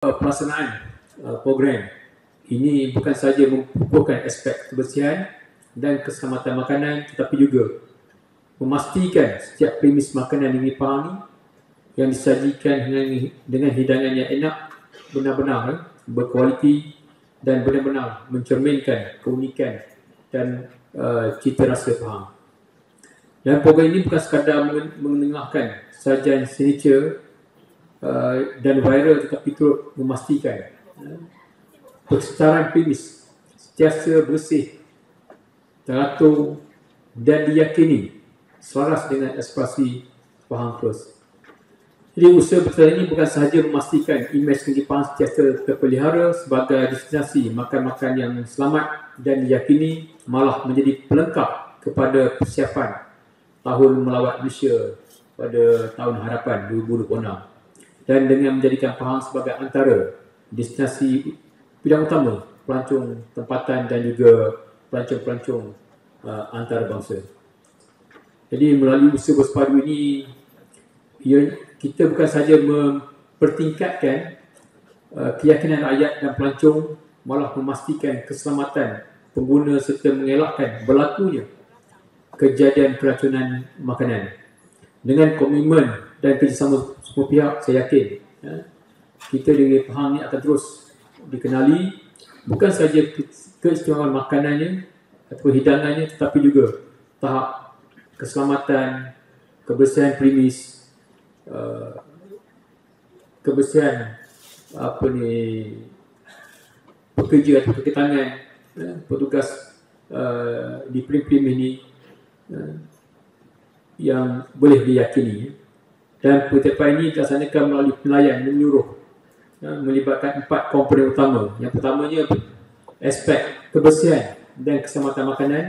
pelaksanaan program ini bukan sahaja memfokuskan aspek kebersihan dan keselamatan makanan, tetapi juga memastikan setiap premis makanan yang dipahami yang disajikan dengan hidangan yang enak, benar-benar berkualiti dan benar-benar mencerminkan keunikan dan cita rasa Pahang. Dan program ini bukan sekadar menengahkan sajian signature dan viral, tetapi turut memastikan persetaraan premis sentiasa bersih, teratur dan diyakini selaras dengan aspirasi Pahang First. Jadi usaha besar ini bukan sahaja memastikan imej negeri Pahang sentiasa terpelihara sebagai destinasi makan-makan yang selamat dan diyakini, malah menjadi pelengkap kepada persiapan Tahun Melawat Malaysia pada tahun harapan 2026 dan dengan menjadikan Pahang sebagai antara destinasi bidang utama pelancong tempatan dan juga pelancong-pelancong antarabangsa. Jadi melalui usaha bersepadu ini, kita bukan sahaja mempertingkatkan keyakinan rakyat dan pelancong, malah memastikan keselamatan pengguna serta mengelakkan berlakunya kejadian keracunan makanan. Dengan komitmen dan kerjasama semua pihak, saya yakin kita di negeri Pahang ini akan terus dikenali bukan sahaja keistimewaan makanannya atau hidangannya, tetapi juga tahap keselamatan, kebersihan premis, kebersihan pekerja atau kaki tangan petugas di prim-prim ini yang boleh diyakini. Dan pertemuan ini dilaksanakan melalui pelayan menyeluruh melibatkan 4 komponen utama. Yang pertamanya aspek kebersihan dan keselamatan makanan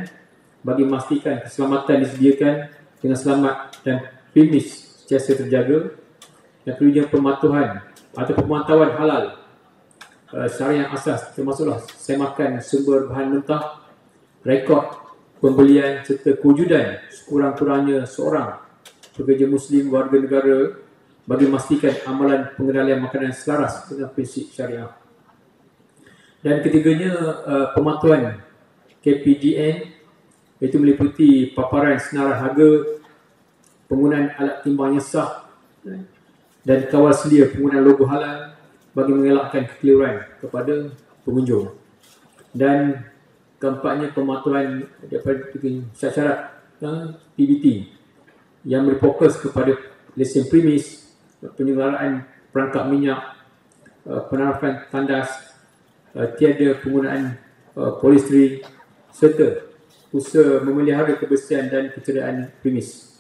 bagi memastikan keselamatan disediakan dengan selamat dan premis sentiasa terjaga. Yang keduanya pematuhan atau pemantauan halal syariah asas, termasuklah semakan sumber bahan mentah, rekod pembelian serta kewujudan sekurang-kurangnya seorang pekerja Muslim warga negara bagi memastikan amalan pengendalian makanan selaras dengan prinsip syariah. Dan ketiganya pematuhan KPGN, iaitu meliputi paparan senarai harga, penggunaan alat timbang yang sah dan kawal selia penggunaan logo halal bagi mengelakkan kekeliruan kepada pengunjung. Dan keempatnya pematuhan daripada syarat-syarat PBT yang berfokus kepada lesen premis, penyelenggaraan perangkap minyak, penerapan tandas, tiada penggunaan polistri serta usaha memelihara kebersihan dan keceriaan premis.